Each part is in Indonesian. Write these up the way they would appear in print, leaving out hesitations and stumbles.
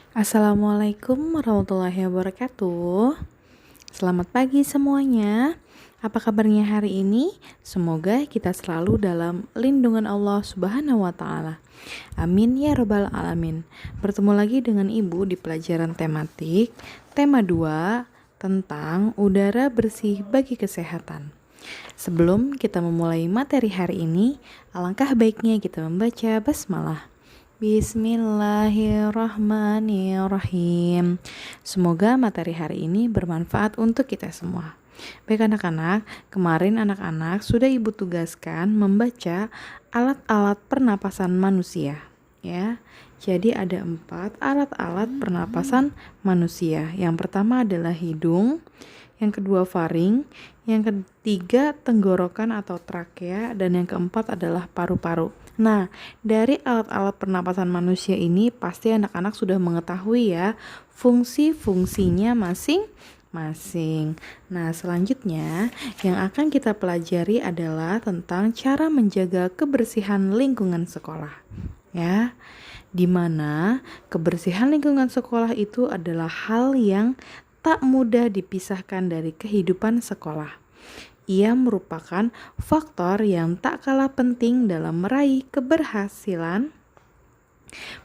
Assalamualaikum warahmatullahi wabarakatuh. Selamat pagi semuanya. Apa kabarnya hari ini? Semoga kita selalu dalam lindungan Allah Subhanahu wa taala. Amin ya rabbal alamin. Bertemu lagi dengan Ibu di pelajaran tematik tema 2 tentang udara bersih bagi kesehatan. Sebelum kita memulai materi hari ini, alangkah baiknya kita membaca basmalah. Bismillahirrahmanirrahim. Semoga materi hari ini bermanfaat untuk kita semua. Baik anak-anak, kemarin anak-anak sudah Ibu tugaskan membaca alat-alat pernapasan manusia, ya. Jadi ada 4 alat-alat pernapasan manusia. Yang pertama adalah hidung, yang kedua faring, yang ketiga tenggorokan atau trakea, dan yang keempat adalah paru-paru. Nah, dari alat-alat pernapasan manusia ini pasti anak-anak sudah mengetahui ya fungsi-fungsinya masing-masing. Nah, selanjutnya yang akan kita pelajari adalah tentang cara menjaga kebersihan lingkungan sekolah. Ya, di mana kebersihan lingkungan sekolah itu adalah hal yang tak mudah dipisahkan dari kehidupan sekolah. Ia merupakan faktor yang tak kalah penting dalam meraih keberhasilan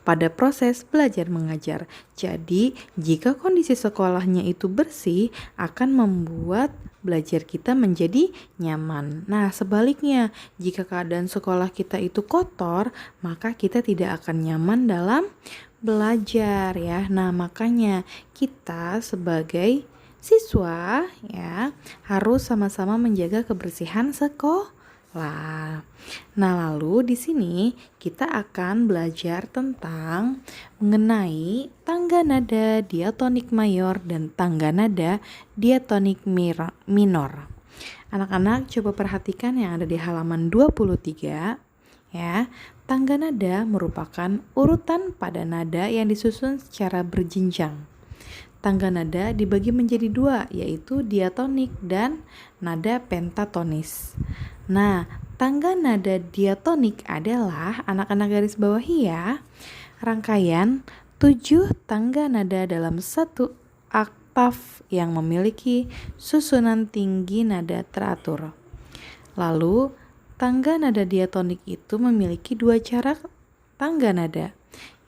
pada proses belajar mengajar. Jadi, jika kondisi sekolahnya itu bersih, akan membuat belajar kita menjadi nyaman. Nah, sebaliknya, jika keadaan sekolah kita itu kotor, maka kita tidak akan nyaman dalam belajar ya. Nah, makanya kita sebagai siswa ya harus sama-sama menjaga kebersihan sekolah. Nah, lalu di sini kita akan belajar tentang mengenai tangga nada diatonik mayor dan tangga nada diatonik minor. Anak-anak coba perhatikan yang ada di halaman 23 ya. Tangga nada merupakan urutan pada nada yang disusun secara berjenjang. Tangga nada dibagi menjadi 2, yaitu diatonik dan nada pentatonis. Nah, tangga nada diatonik adalah, anak-anak garis bawahi ya, rangkaian 7 tangga nada dalam satu oktaf yang memiliki susunan tinggi nada teratur. Lalu, tangga nada diatonik itu memiliki 2 cara tangga nada,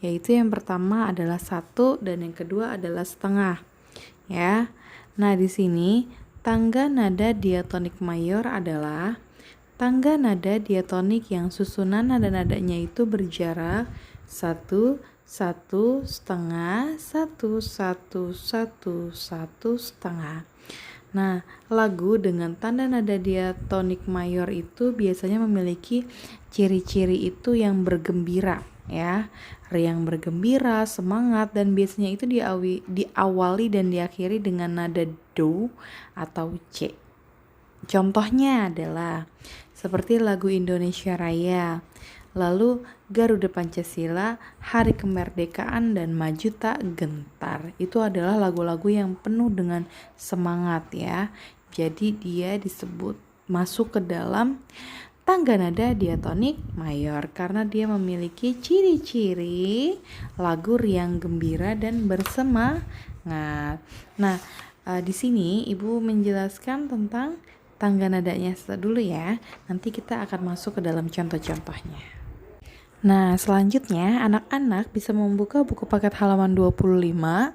yaitu yang pertama adalah 1 dan yang kedua adalah setengah ya. Nah, di sini tangga nada diatonik mayor adalah tangga nada diatonik yang susunan nada-nadanya itu berjarak 1 1 setengah 1 1 1 1 setengah. Nah, lagu dengan tanda nada diatonik mayor itu biasanya memiliki ciri-ciri itu yang bergembira ya, riang bergembira, semangat, dan biasanya itu diawali dan diakhiri dengan nada do atau C. Contohnya adalah seperti lagu Indonesia Raya, lalu Garuda Pancasila, Hari Kemerdekaan, dan Maju Tak Gentar. Itu adalah lagu-lagu yang penuh dengan semangat ya. Jadi dia disebut masuk ke dalam tangga nada diatonik mayor karena dia memiliki ciri-ciri lagu riang gembira dan bersemangat. Nah, di sini Ibu menjelaskan tentang tangga nadanya dulu ya. Nanti kita akan masuk ke dalam contoh-contohnya. Nah, selanjutnya anak-anak bisa membuka buku paket halaman 25.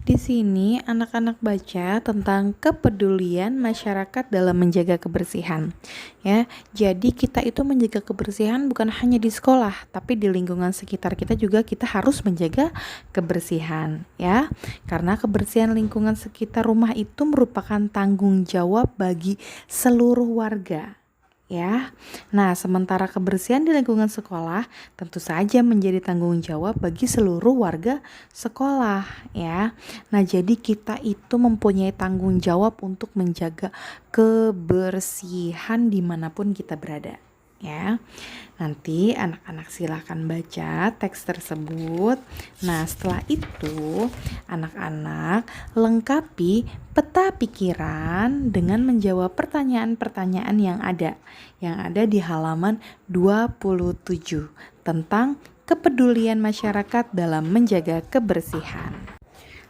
Di sini anak-anak baca tentang kepedulian masyarakat dalam menjaga kebersihan. Ya, jadi kita itu menjaga kebersihan bukan hanya di sekolah, tapi di lingkungan sekitar kita juga kita harus menjaga kebersihan, ya. Karena kebersihan lingkungan sekitar rumah itu merupakan tanggung jawab bagi seluruh warga. Ya, nah sementara kebersihan di lingkungan sekolah tentu saja menjadi tanggung jawab bagi seluruh warga sekolah ya. Nah jadi kita itu mempunyai tanggung jawab untuk menjaga kebersihan dimanapun kita berada ya. Nanti anak-anak silakan baca teks tersebut. Nah setelah itu anak-anak lengkapi peta pikiran dengan menjawab pertanyaan-pertanyaan yang ada di halaman 27 tentang kepedulian masyarakat dalam menjaga kebersihan.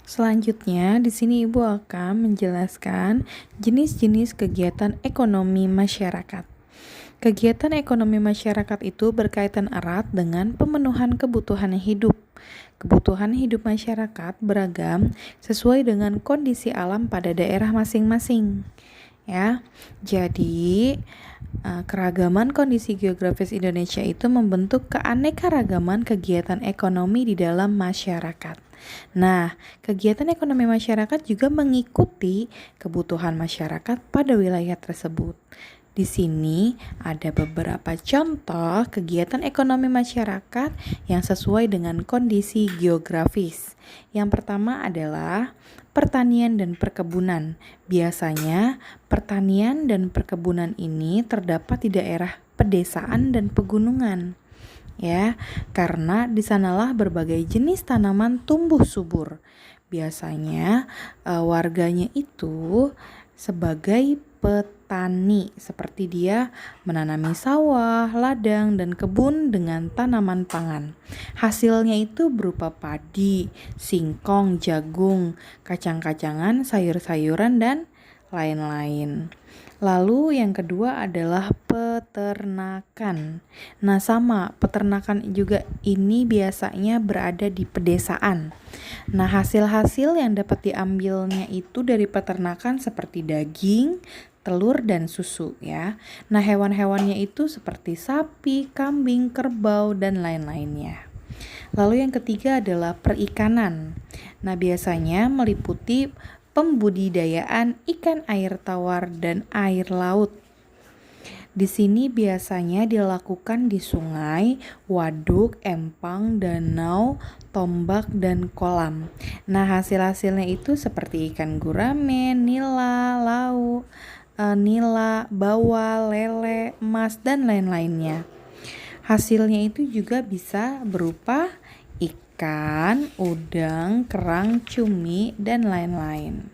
Selanjutnya, di sini Ibu akan menjelaskan jenis-jenis kegiatan ekonomi masyarakat. Kegiatan ekonomi masyarakat itu berkaitan erat dengan pemenuhan kebutuhan hidup. Kebutuhan hidup masyarakat beragam sesuai dengan kondisi alam pada daerah masing-masing. Ya, jadi keragaman kondisi geografis Indonesia itu membentuk keanekaragaman kegiatan ekonomi di dalam masyarakat. Nah, kegiatan ekonomi masyarakat juga mengikuti kebutuhan masyarakat pada wilayah tersebut. Di sini ada beberapa contoh kegiatan ekonomi masyarakat yang sesuai dengan kondisi geografis. Yang pertama adalah pertanian dan perkebunan. Biasanya pertanian dan perkebunan ini terdapat di daerah pedesaan dan pegunungan. Ya, karena di sanalah berbagai jenis tanaman tumbuh subur. Biasanya warganya itu sebagai petani, seperti dia menanami sawah, ladang, dan kebun dengan tanaman pangan. Hasilnya itu berupa padi, singkong, jagung, kacang-kacangan, sayur-sayuran, dan lain-lain. Lalu yang kedua adalah peternakan. Nah, sama, peternakan juga ini biasanya berada di pedesaan. Nah, hasil-hasil yang dapat diambilnya itu dari peternakan seperti daging, telur, dan susu ya. Nah, hewan-hewannya itu seperti sapi, kambing, kerbau, dan lain-lainnya. Lalu yang ketiga adalah perikanan. Nah, biasanya meliputi pembudidayaan ikan air tawar dan air laut. Di sini biasanya dilakukan di sungai, waduk, empang, danau, tombak, dan kolam. Nah, hasil-hasilnya itu seperti ikan gurame, nila, nila, bawal, lele, emas, dan lain-lainnya. Hasilnya itu juga bisa berupa ikan, udang, kerang, cumi, dan lain-lain.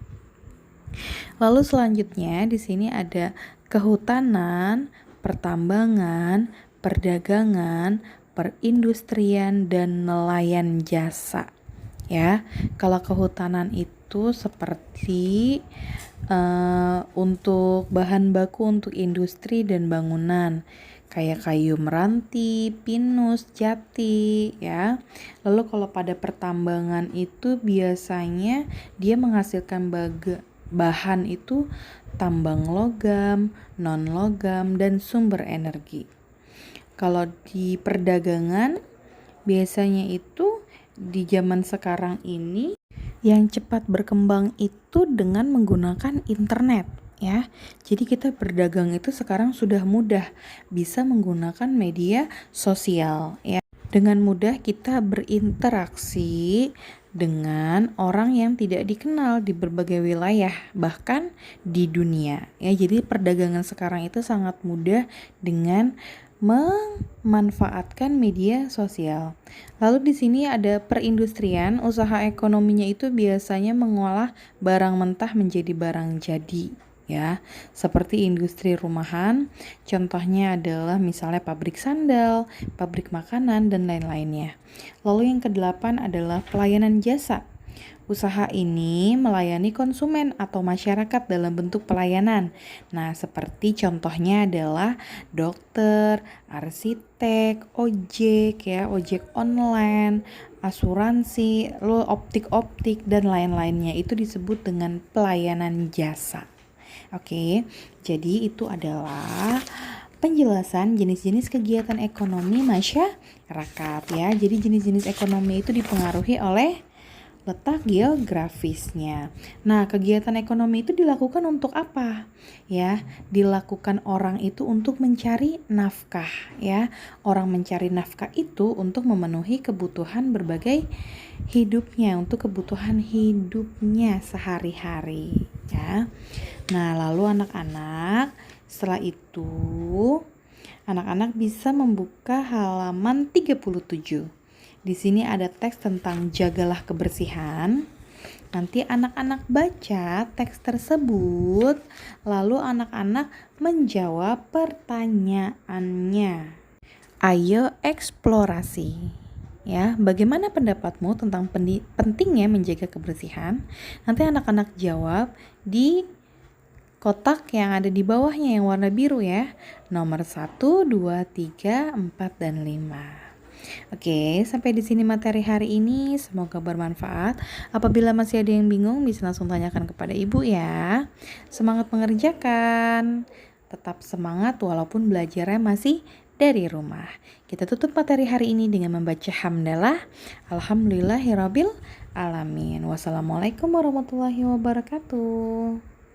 Lalu selanjutnya di sini ada kehutanan, pertambangan, perdagangan, perindustrian, dan nelayan jasa. Ya, kalau kehutanan itu seperti untuk bahan baku untuk industri dan bangunan, kayak kayu meranti, pinus, jati ya. Lalu kalau pada pertambangan itu biasanya dia menghasilkan bahan itu tambang logam, non logam, dan sumber energi. Kalau di perdagangan biasanya itu di zaman sekarang ini yang cepat berkembang itu dengan menggunakan internet. Ya, jadi kita berdagang itu sekarang sudah mudah, bisa menggunakan media sosial. Ya, dengan mudah kita berinteraksi dengan orang yang tidak dikenal di berbagai wilayah, bahkan di dunia. Ya, jadi perdagangan sekarang itu sangat mudah dengan memanfaatkan media sosial. Lalu di sini ada perindustrian, usaha ekonominya itu biasanya mengolah barang mentah menjadi barang jadi. Ya, seperti industri rumahan, contohnya adalah misalnya pabrik sandal, pabrik makanan, dan lain-lainnya. Lalu yang kedelapan adalah pelayanan jasa. Usaha ini melayani konsumen atau masyarakat dalam bentuk pelayanan. Nah, seperti contohnya adalah dokter, arsitek, ojek ya, ojek online, asuransi, lalu optik-optik, dan lain-lainnya itu disebut dengan pelayanan jasa. Oke, jadi itu adalah penjelasan jenis-jenis kegiatan ekonomi masyarakat ya. Jadi jenis-jenis ekonomi itu dipengaruhi oleh letak geografisnya. Nah, kegiatan ekonomi itu dilakukan untuk apa? Ya, dilakukan orang itu untuk mencari nafkah ya. Orang mencari nafkah itu untuk memenuhi kebutuhan berbagai hidupnya, untuk kebutuhan hidupnya sehari-hari ya. Nah, lalu anak-anak setelah itu anak-anak bisa membuka halaman 37. Di sini ada teks tentang jagalah kebersihan. Nanti anak-anak baca teks tersebut, lalu anak-anak menjawab pertanyaannya. Ayo eksplorasi. Ya, bagaimana pendapatmu tentang pentingnya menjaga kebersihan? Nanti anak-anak jawab di kotak yang ada di bawahnya yang warna biru ya. Nomor 1, 2, 3, 4, dan 5. Oke, sampai di sini materi hari ini. Semoga bermanfaat. Apabila masih ada yang bingung, bisa langsung tanyakan kepada ibu ya. Semangat mengerjakan. Tetap semangat walaupun belajarnya masih dari rumah. Kita tutup materi hari ini dengan membaca hamdalah. Alhamdulillahirabbil alamin. Wassalamualaikum warahmatullahi wabarakatuh.